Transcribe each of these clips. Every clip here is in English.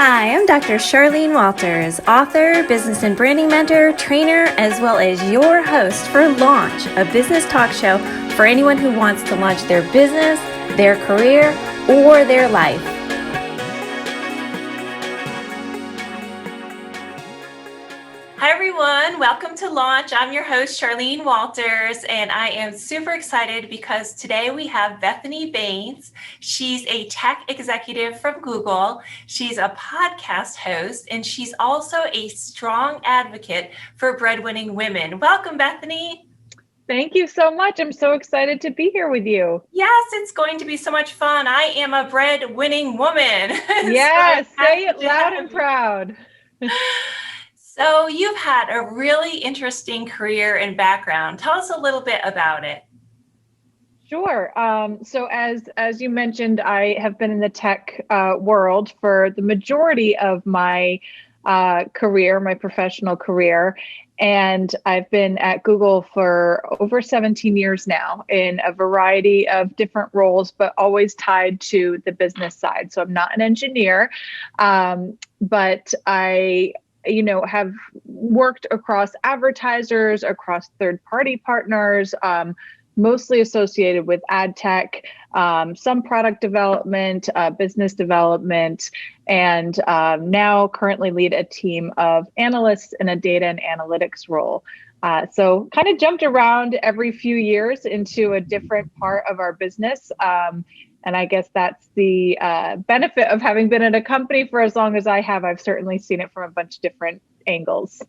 Hi, I'm Dr. Charlene Walters, author, business and branding mentor, trainer, as well as your host for Launch, a business talk show for anyone who wants to launch their business, their career, or their life. Hi everyone, welcome to Launch. I'm your host, Charlene Walters, and I am super excited because today we have Bethanie Baynes. She's a tech executive from Google. She's a podcast host, and she's also a strong advocate for breadwinning women. Welcome, Bethanie. Thank you so much. I'm so excited to be here with you. Yes, it's going to be so much fun. I am a breadwinning woman. Yes, say it loud and proud. So you've had a really interesting career and background. Tell us a little bit about it. Sure. So as you mentioned, I have been in the tech world for the majority of my career, my professional career. And I've been at Google for over 17 years now in a variety of different roles, but always tied to the business side. So I'm not an engineer, but I have worked across advertisers, across third-party partners, mostly associated with ad tech, some product development, business development, and now currently lead a team of analysts in a data and analytics role. So kind of jumped around every few years into a different part of our business. And I guess that's the benefit of having been at a company for as long as I have. I've certainly seen it from a bunch of different angles.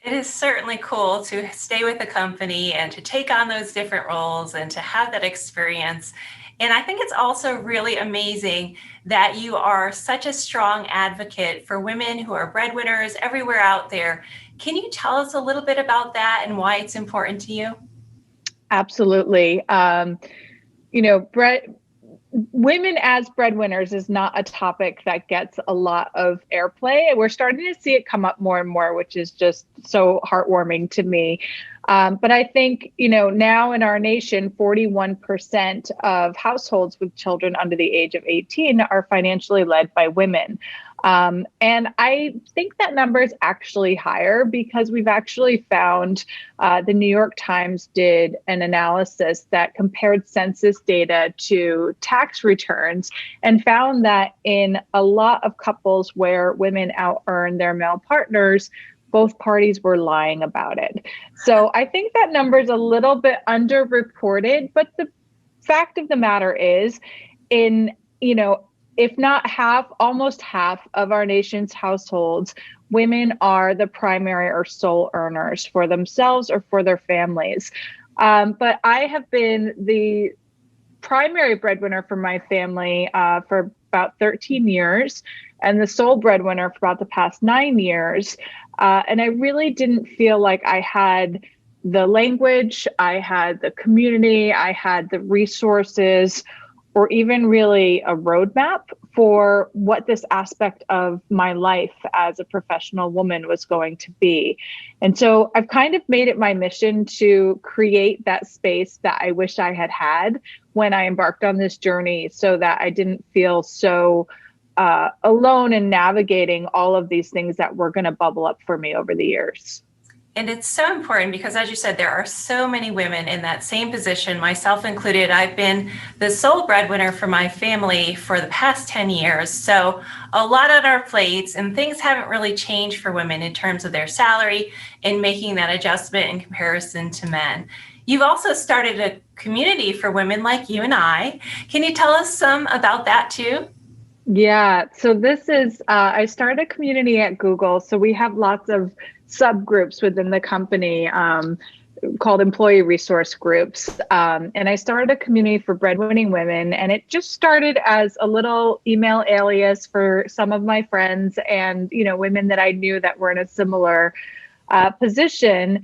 It is certainly cool to stay with the company and to take on those different roles and to have that experience. And I think it's also really amazing that you are such a strong advocate for women who are breadwinners everywhere out there. Can you tell us a little bit about that and why it's important to you? Absolutely. Women as breadwinners is not a topic that gets a lot of airplay. We're starting to see it come up more and more, which is just so heartwarming to me. But I think, now in our nation, 41% of households with children under the age of 18 are financially led by women. And I think that number is actually higher because we've actually found the New York Times did an analysis that compared census data to tax returns and found that in a lot of couples where women out-earn their male partners, both parties were lying about it. So I think that number is a little bit underreported, but the fact of the matter is if not half, almost half of our nation's households, women are the primary or sole earners for themselves or for their families. But I have been the primary breadwinner for my family for about 13 years and the sole breadwinner for about the past 9 years. And I really didn't feel like I had the language, I had the community, I had the resources, or even really a roadmap for what this aspect of my life as a professional woman was going to be. And so I've kind of made it my mission to create that space that I wish I had had when I embarked on this journey so that I didn't feel so alone in navigating all of these things that were going to bubble up for me over the years. And it's so important because, as you said, there are so many women in that same position, myself included. I've been the sole breadwinner for my family for the past 10 years. So a lot on our plates, and things haven't really changed for women in terms of their salary and making that adjustment in comparison to men. You've also started a community for women like you and I. Can you tell us some about that too? Yeah, so this is, I started a community at Google. So we have lots of subgroups within the company called employee resource groups. And I started a community for breadwinning women. And it just started as a little email alias for some of my friends and, women that I knew that were in a similar position.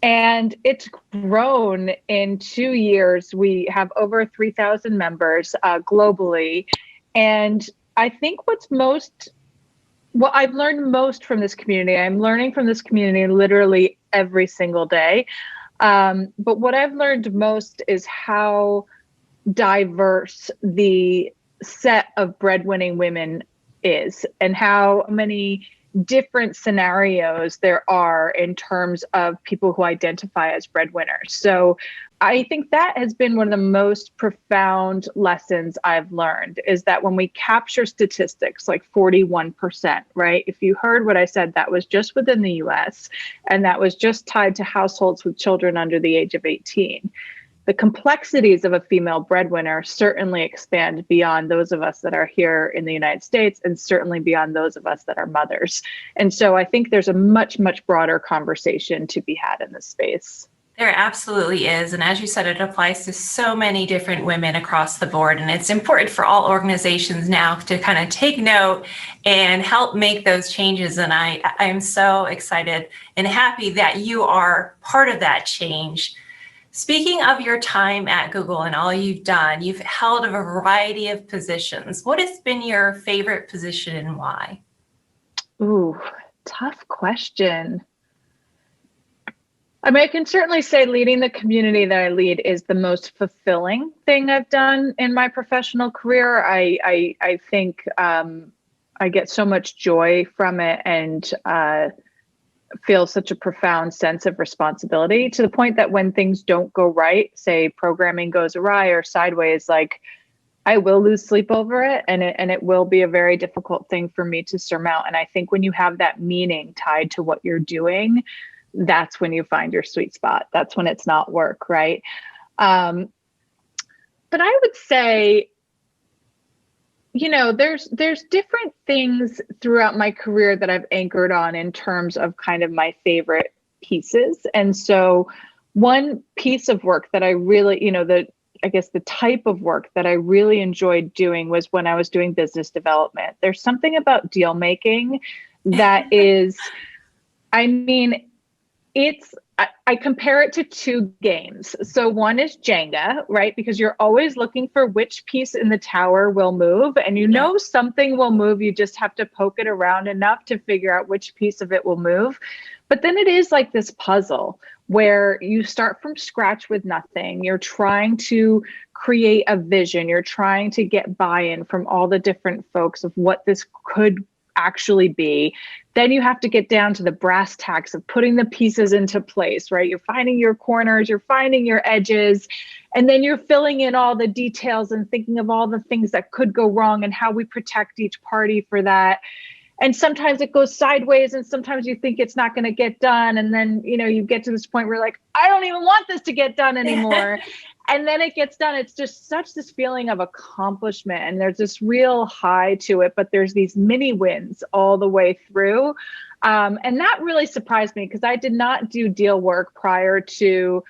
And it's grown in 2 years. We have over 3,000 members globally. And I think what I've learned most from this community, I'm learning from this community literally every single day. But what I've learned most is how diverse the set of breadwinning women is and how many different scenarios there are in terms of people who identify as breadwinners. So I think that has been one of the most profound lessons I've learned, is that when we capture statistics like 41%, right? If you heard what I said, that was just within the US, and that was just tied to households with children under the age of 18. The complexities of a female breadwinner certainly expand beyond those of us that are here in the United States, and certainly beyond those of us that are mothers. And so I think there's a much, much broader conversation to be had in this space. There absolutely is. And as you said, it applies to so many different women across the board. And it's important for all organizations now to kind of take note and help make those changes. And I am so excited and happy that you are part of that change. Speaking of your time at Google and all you've done, you've held a variety of positions. What has been your favorite position and why? Ooh, tough question. I mean, I can certainly say leading the community that I lead is the most fulfilling thing I've done in my professional career. I think I get so much joy from it, and feel such a profound sense of responsibility, to the point that when things don't go right, say programming goes awry or sideways, like I will lose sleep over it, and it will be a very difficult thing for me to surmount. And I think when you have that meaning tied to what you're doing, that's when you find your sweet spot. That's when it's not work, right? But I would say, you know, there's different things throughout my career that I've anchored on in terms of kind of my favorite pieces. And so one piece of work that I really, you know, I guess the type of work that I really enjoyed doing was when I was doing business development. There's something about deal making that is, I mean, I compare it to two games. So one is Jenga, right? Because you're always looking for which piece in the tower will move, and you know something will move. You just have to poke it around enough to figure out which piece of it will move. But then it is like this puzzle where you start from scratch with nothing. You're trying to create a vision. You're trying to get buy-in from all the different folks of what this could actually be. Then you have to get down to the brass tacks of putting the pieces into place, right? You're finding your corners, you're finding your edges, and then you're filling in all the details and thinking of all the things that could go wrong and how we protect each party for that. And sometimes it goes sideways, and sometimes you think it's not going to get done. And then, you know, you get to this point where you're like, I don't even want this to get done anymore. And then it gets done. It's just such this feeling of accomplishment, and there's this real high to it, but there's these mini wins all the way through. And that really surprised me, because I did not do deal work prior to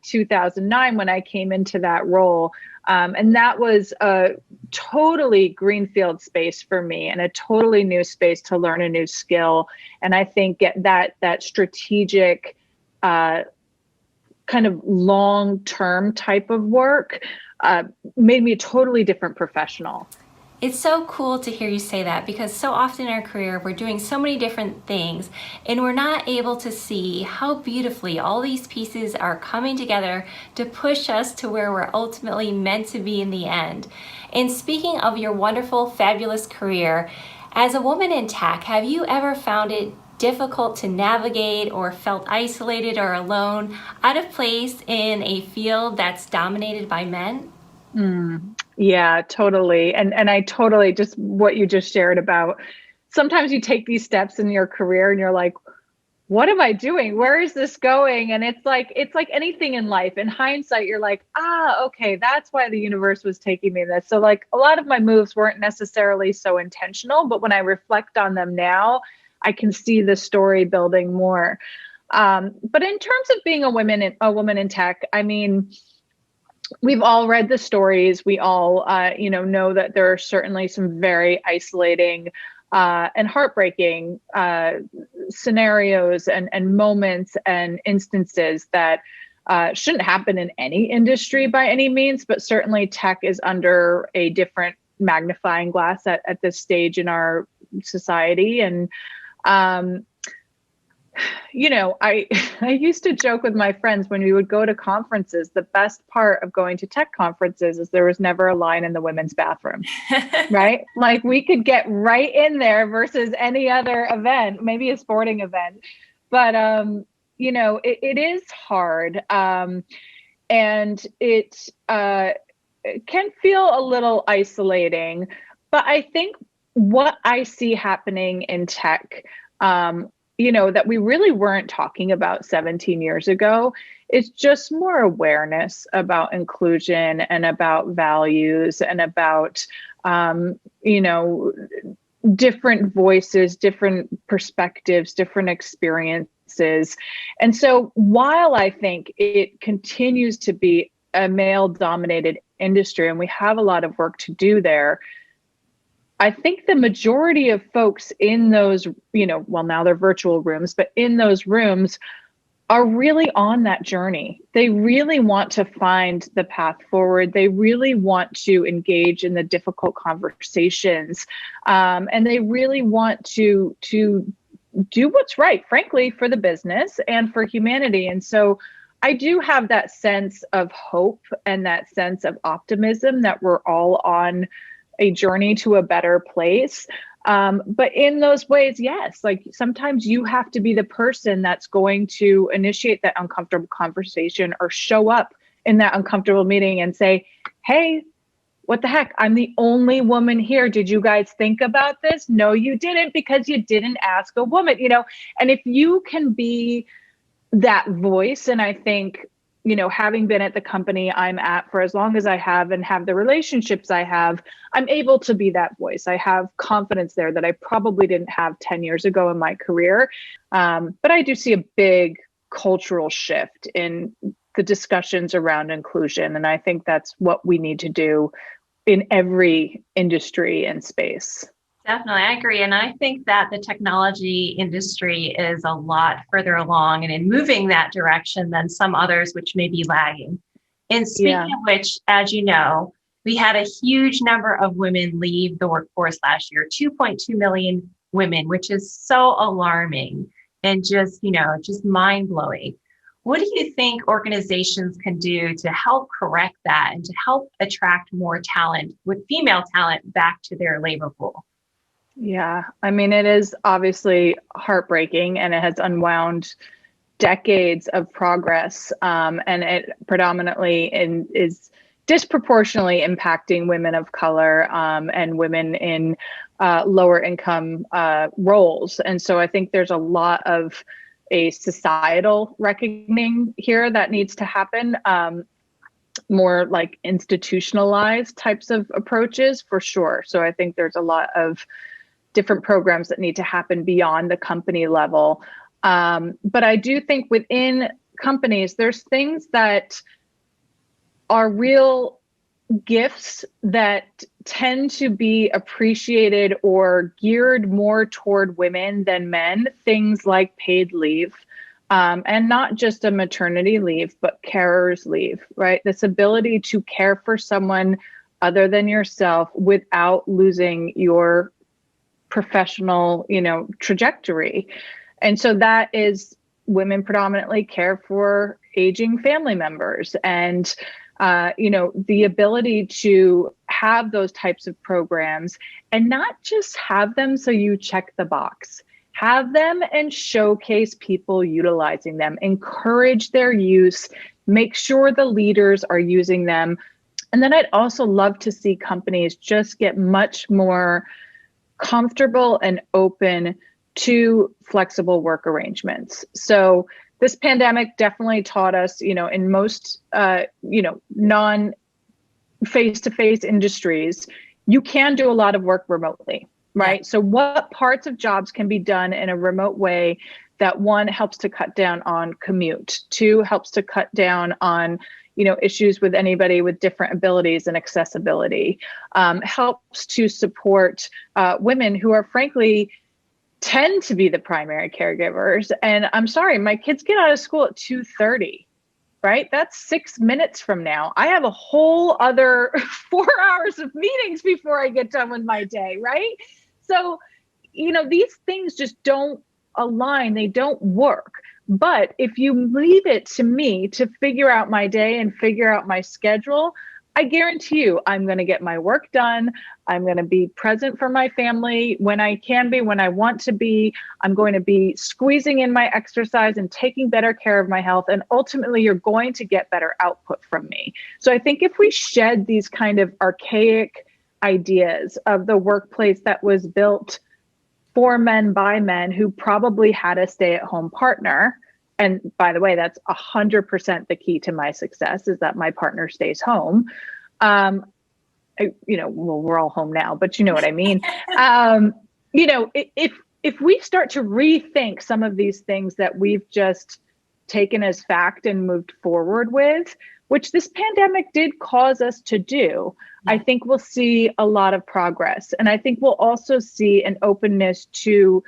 2009 when I came into that role. And that was a totally greenfield space for me, and a totally new space to learn a new skill. And I think that strategic, kind of long-term type of work made me a totally different professional. It's so cool to hear you say that, because so often in our career we're doing so many different things and we're not able to see how beautifully all these pieces are coming together to push us to where we're ultimately meant to be in the end. And speaking of your wonderful, fabulous career, as a woman in tech, have you ever found it difficult to navigate or felt isolated or alone, out of place in a field that's dominated by men? Yeah, totally. And I totally, just what you just shared about, sometimes you take these steps in your career and you're like, what am I doing? Where is this going? And it's like anything in life. In hindsight, you're like, okay, that's why the universe was taking me this. So like a lot of my moves weren't necessarily so intentional, but when I reflect on them now, I can see the story building more. But in terms of being a woman in tech, I mean, we've all read the stories. We all, know that there are certainly some very isolating and heartbreaking scenarios and moments and instances that shouldn't happen in any industry by any means, but certainly tech is under a different magnifying glass at this stage in our society. And I I used to joke with my friends when we would go to conferences, the best part of going to tech conferences is there was never a line in the women's bathroom, right? Like we could get right in there versus any other event, maybe a sporting event. But it is hard. And it can feel a little isolating. But I think what I see happening in tech, that we really weren't talking about 17 years ago, is just more awareness about inclusion and about values and about, different voices, different perspectives, different experiences. And so while I think it continues to be a male dominated industry and we have a lot of work to do there, I think the majority of folks in those, now they're virtual rooms, but in those rooms are really on that journey. They really want to find the path forward. They really want to engage in the difficult conversations. And they really want to do what's right, frankly, for the business and for humanity. And so I do have that sense of hope and that sense of optimism that we're all on a journey to a better place. But in those ways, yes, like sometimes you have to be the person that's going to initiate that uncomfortable conversation or show up in that uncomfortable meeting and say, hey, what the heck? I'm the only woman here. Did you guys think about this? No, you didn't, because you didn't ask a woman, and if you can be that voice, and I think, having been at the company I'm at for as long as I have and have the relationships I have, I'm able to be that voice. I have confidence there that I probably didn't have 10 years ago in my career. But I do see a big cultural shift in the discussions around inclusion. And I think that's what we need to do in every industry and space. Definitely, I agree. And I think that the technology industry is a lot further along and in moving that direction than some others, which may be lagging. And speaking of which, as you know, we had a huge number of women leave the workforce last year, 2.2 million women, which is so alarming and just mind blowing. What do you think organizations can do to help correct that and to help attract more talent, with female talent, back to their labor pool? Yeah, I mean, it is obviously heartbreaking and it has unwound decades of progress. And it predominantly is disproportionately impacting women of color and women in lower income roles. And so I think there's a lot of a societal reckoning here that needs to happen. More like institutionalized types of approaches for sure. So I think there's a lot of different programs that need to happen beyond the company level. But I do think within companies, there's things that are real gifts that tend to be appreciated or geared more toward women than men, things like paid leave. And not just a maternity leave, but carer's leave, right? This ability to care for someone other than yourself without losing your professional, trajectory. And so that is women predominantly care for aging family members and, the ability to have those types of programs and not just have them so you check the box, have them and showcase people utilizing them, encourage their use, make sure the leaders are using them. And then I'd also love to see companies just get much more comfortable and open to flexible work arrangements. So this pandemic definitely taught us, in most, non face-to-face industries, you can do a lot of work remotely, right? Yeah. So what parts of jobs can be done in a remote way that, one, helps to cut down on commute, two, helps to cut down on issues with anybody with different abilities and accessibility, helps to support women who are frankly tend to be the primary caregivers. And I'm sorry, my kids get out of school at 2:30, right? That's 6 minutes from now. I have a whole other 4 hours of meetings before I get done with my day, right? So, these things just don't align, they don't work. But if you leave it to me to figure out my day and figure out my schedule, I guarantee you I'm going to get my work done. I'm going to be present for my family when I can be, when I want to be. I'm going to be squeezing in my exercise and taking better care of my health. And ultimately, you're going to get better output from me. So I think if we shed these kind of archaic ideas of the workplace that was built for men by men who probably had a stay-at-home partner. And by the way, that's 100% the key to my success, is that my partner stays home. Well, we're all home now, but you know what I mean. If we start to rethink some of these things that we've just taken as fact and moved forward with, which this pandemic did cause us to do, I think we'll see a lot of progress. And I think we'll also see an openness to,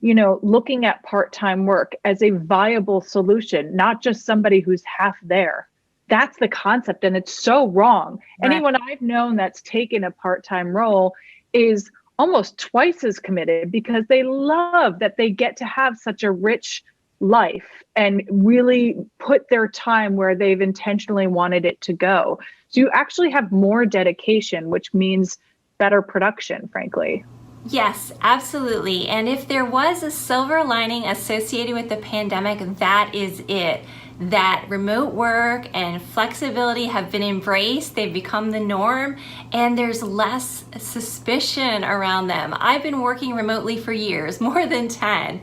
looking at part-time work as a viable solution, not just somebody who's half there. That's the concept. And it's so wrong. Right. Anyone I've known that's taken a part-time role is almost twice as committed because they love that they get to have such a rich life and really put their time where they've intentionally wanted it to go. So you actually have more dedication, which means better production, frankly. Yes, absolutely. And if there was a silver lining associated with the pandemic, that is it. That remote work and flexibility have been embraced, they've become the norm, and there's less suspicion around them. I've been working remotely for years, more than 10.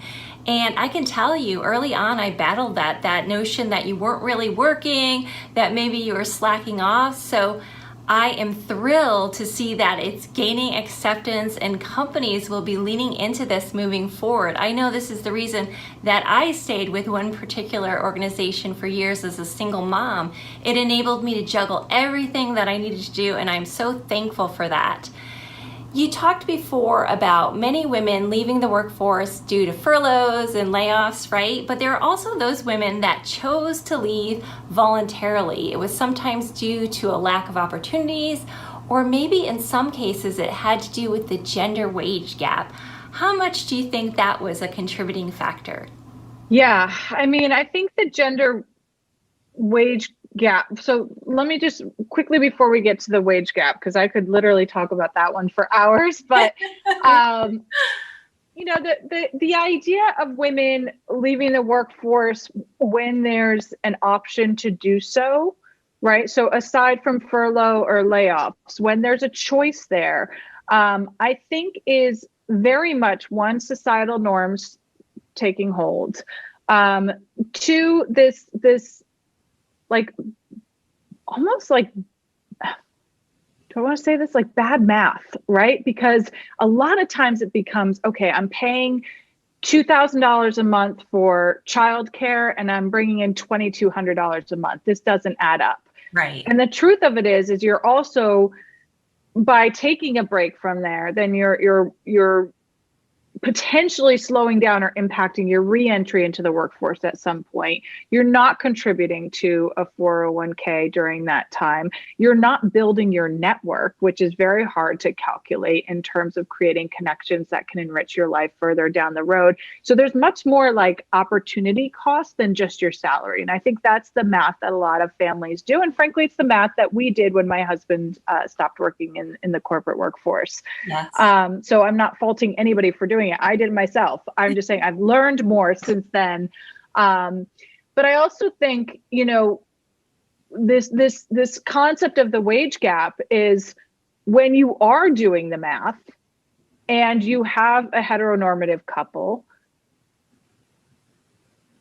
And I can tell you early on, I battled that notion that you weren't really working, that maybe you were slacking off. So I am thrilled to see that it's gaining acceptance and companies will be leaning into this moving forward. I know this is the reason that I stayed with one particular organization for years as a single mom. It enabled me to juggle everything that I needed to do, and I'm so thankful for that. You talked before about many women leaving the workforce due to furloughs and layoffs, right? But there are also those women that chose to leave voluntarily. It was sometimes due to a lack of opportunities, or maybe in some cases it had to do with the gender wage gap. How much do you think that was a contributing factor? Yeah, I think the gender wage gap. So let me just quickly, before we get to the wage gap, because I could literally talk about that one for hours, but the idea of women leaving the workforce when there's an option to do so, right? So aside from furlough or layoffs, when there's a choice there, I think is very much one, societal norms taking hold. Two, this like almost like, do I want to say this, like bad math, right? Because a lot of times it becomes, okay, I'm paying $2,000 a month for childcare and I'm bringing in $2,200 a month. This doesn't add up. Right. And the truth of it is you're also, by taking a break from there, then you're potentially slowing down or impacting your reentry into the workforce at some point. You're not contributing to a 401k during that time. You're not building your network, which is very hard to calculate in terms of creating connections that can enrich your life further down the road. So there's much more like opportunity cost than just your salary. And I think that's the math that a lot of families do. And frankly, it's the math that we did when my husband stopped working in the corporate workforce. Yes. So I'm not faulting anybody for doing it. I did it myself. I'm just saying I've learned more since then. But I also think, this concept of the wage gap is when you are doing the math and you have a heteronormative couple,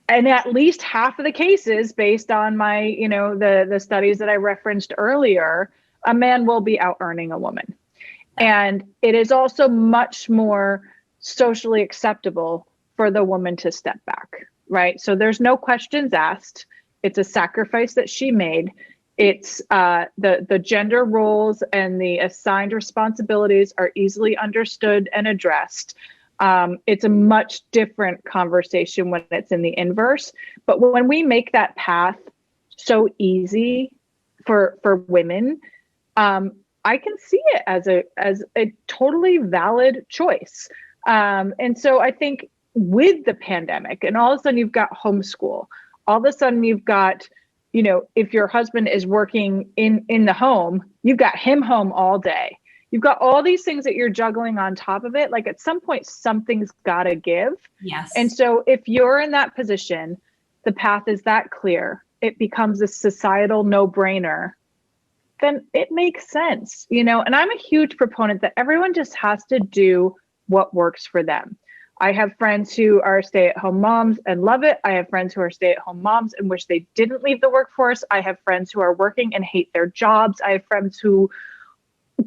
and at least half of the cases, based on my, the studies that I referenced earlier, a man will be out earning a woman. And it is also much more socially acceptable for the woman to step back, right? So there's no questions asked. It's a sacrifice that she made. It's the gender roles and the assigned responsibilities are easily understood and addressed. It's a much different conversation when it's in the inverse. But when we make that path so easy for women, I can see it as a totally valid choice. And so I think with the pandemic, and all of a sudden you've got homeschool. All of a sudden you've got, if your husband is working in the home, you've got him home all day. You've got all these things that you're juggling on top of it. Like at some point, something's got to give. Yes. And so if you're in that position, the path is that clear, it becomes a societal no-brainer, then it makes sense, and I'm a huge proponent that everyone just has to do what works for them. I have friends who are stay-at-home moms and love it. I have friends who are stay-at-home moms and wish they didn't leave the workforce. I have friends who are working and hate their jobs. I have friends who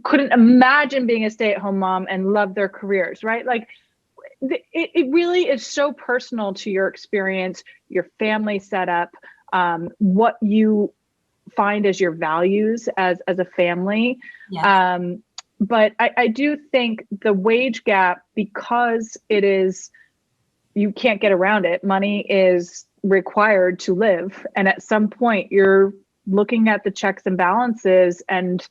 couldn't imagine being a stay-at-home mom and love their careers, right? Like it really is so personal to your experience, your family setup, what you find as your values as a family. Yeah. But I do think the wage gap, because you can't get around it. Money is required to live. And at some point you're looking at the checks and balances, and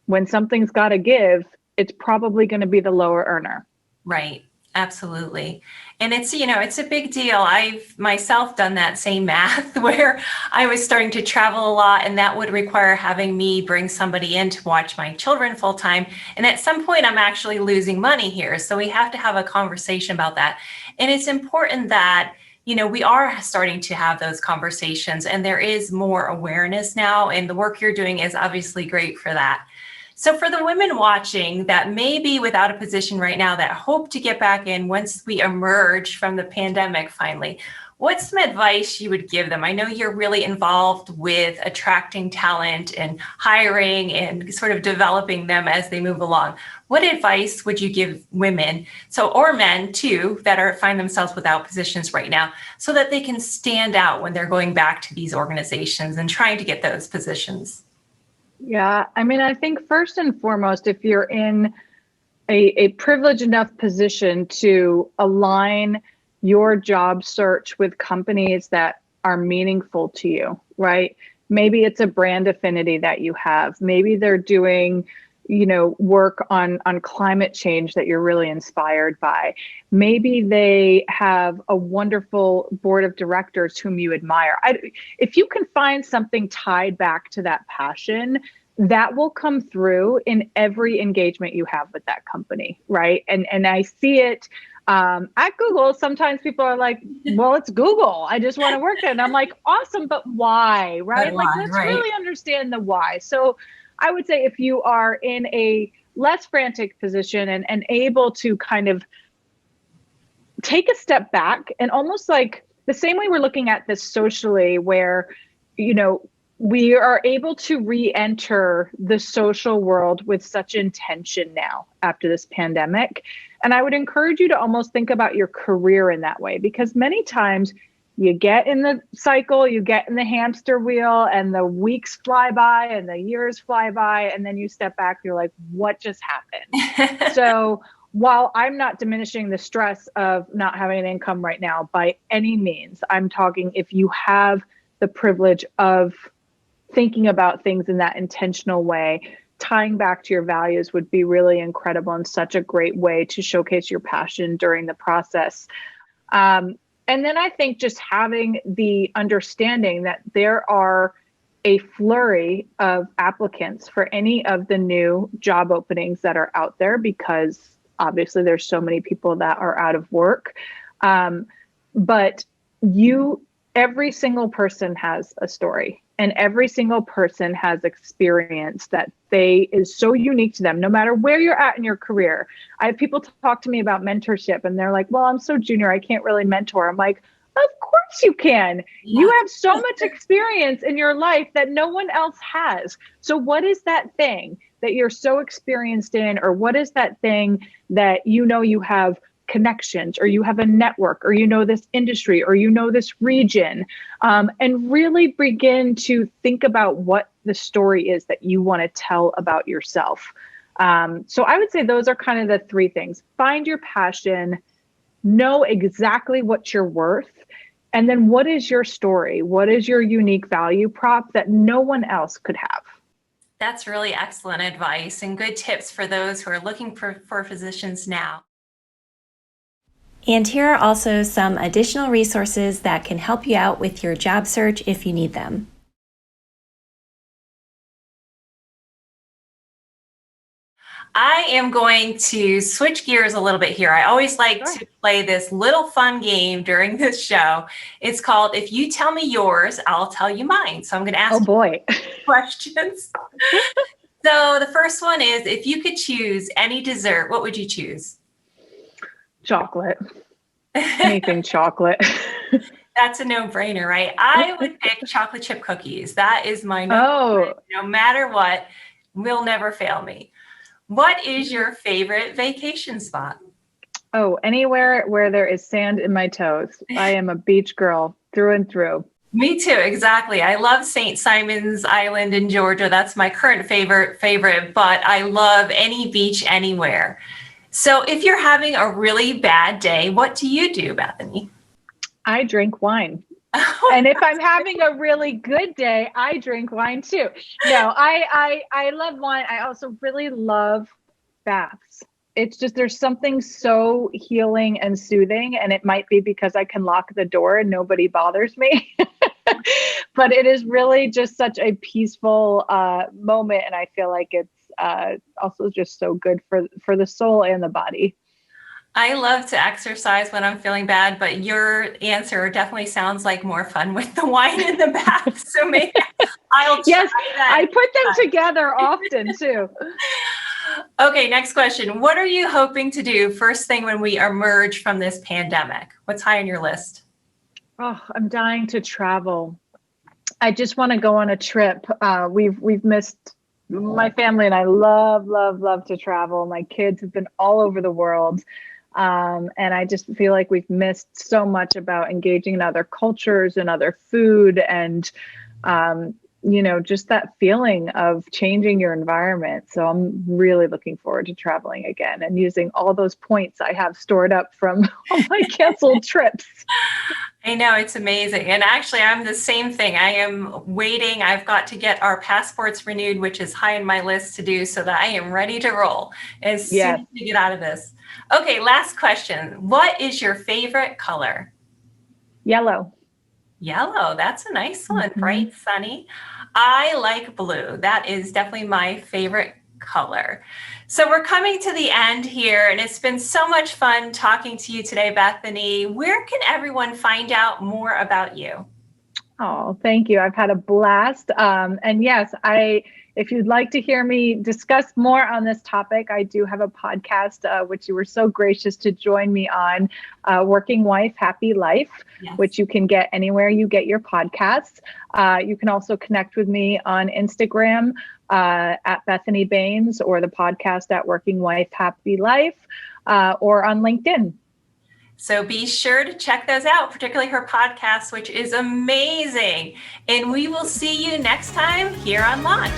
when something's got to give, it's probably going to be the lower earner. Right. Absolutely. And it's a big deal. I've myself done that same math where I was starting to travel a lot, and that would require having me bring somebody in to watch my children full time. And at some point, I'm actually losing money here. So we have to have a conversation about that. And it's important that we are starting to have those conversations, and there is more awareness now. And the work you're doing is obviously great for that. So for the women watching that may be without a position right now that hope to get back in once we emerge from the pandemic finally, what's some advice you would give them? I know you're really involved with attracting talent and hiring and sort of developing them as they move along. What advice would you give women, or men too, that find themselves without positions right now, so that they can stand out when they're going back to these organizations and trying to get those positions? Yeah, I think first and foremost, if you're in a privileged enough position to align your job search with companies that are meaningful to you, right? Maybe it's a brand affinity that you have. Maybe they're doing, work on climate change that you're really inspired by. Maybe they have a wonderful board of directors whom you admire. If you can find something tied back to that passion, that will come through in every engagement you have with that company, right? And I see it at Google. Sometimes people are like, well, it's Google, I just want to work there. And I'm like, awesome, but why, right? But why, Let's right? really understand the why. So I would say if you are in a less frantic position and able to kind of take a step back, and almost like the same way we're looking at this socially, where, we are able to re-enter the social world with such intention now after this pandemic. And I would encourage you to almost think about your career in that way, because many times you get in the cycle, you get in the hamster wheel, and the weeks fly by and the years fly by, and then you step back, you're like, what just happened? So while I'm not diminishing the stress of not having an income right now by any means, I'm talking if you have the privilege of thinking about things in that intentional way, tying back to your values would be really incredible and such a great way to showcase your passion during the process. And then I think just having the understanding that there are a flurry of applicants for any of the new job openings that are out there, because obviously there's so many people that are out of work. But every single person has a story, and every single person has experience that is so unique to them, no matter where you're at in your career. I have people talk to me about mentorship, and they're like, well, I'm so junior, I can't really mentor. I'm like, of course you can. Yeah. You have so much experience in your life that no one else has. So what is that thing that you're so experienced in? Or what is that thing that you have connections, or you have a network, or this industry, or this region, and really begin to think about what the story is that you want to tell about yourself. So I would say those are kind of the three things. Find your passion, know exactly what you're worth, and then what is your story? What is your unique value prop that no one else could have? That's really excellent advice and good tips for those who are looking for positions now. And here are also some additional resources that can help you out with your job search if you need them. I am going to switch gears a little bit here. I always like to play this little fun game during this show. It's called If You Tell Me Yours, I'll Tell You Mine. So I'm going to ask you questions. So the first one is, if you could choose any dessert, what would you choose? Chocolate. Anything chocolate. That's a no-brainer, right? I would pick chocolate chip cookies. That is my no matter what, will never fail me. What is your favorite vacation spot? Oh, anywhere where there is sand in my toes. I am a beach girl through and through. Me too, exactly. I love St. Simon's Island in Georgia. That's my current favorite, but I love any beach anywhere. So if you're having a really bad day, what do you do, Bethanie? I drink wine. And if I'm having a really good day, I drink wine too. No, I love wine. I also really love baths. It's just, there's something so healing and soothing, and it might be because I can lock the door and nobody bothers me. But it is really just such a peaceful moment, and I feel like it's also just so good for the soul and the body. I love to exercise when I'm feeling bad, but your answer definitely sounds like more fun with the wine in the bath. So maybe I'll try that. I put them together often too. Okay, next question. What are you hoping to do first thing when we emerge from this pandemic? What's high on your list? Oh, I'm dying to travel. I just want to go on a trip. We've missed, my family and I love to travel. My kids have been all over the world. And I just feel like we've missed so much about engaging in other cultures and other food and, just that feeling of changing your environment. So I'm really looking forward to traveling again and using all those points I have stored up from all my canceled trips. I know, it's amazing. And actually, I'm the same thing. I am waiting. I've got to get our passports renewed, which is high on my list to do, so that I am ready to roll as soon as we get out of this. Okay, last question. What is your favorite color? Yellow. Yellow, that's a nice one. Bright, sunny. I like blue. That is definitely my favorite color. So we're coming to the end here, and it's been so much fun talking to you today, Bethanie. Where can everyone find out more about you? Oh, thank you. I've had a blast. And yes, if you'd like to hear me discuss more on this topic, I do have a podcast, which you were so gracious to join me on, Working Wife, Happy Life, which you can get anywhere you get your podcasts. You can also connect with me on Instagram at Bethanie Baynes, or the podcast at Working Wife, Happy Life, or on LinkedIn. So be sure to check those out, particularly her podcast, which is amazing. And we will see you next time here on Launch.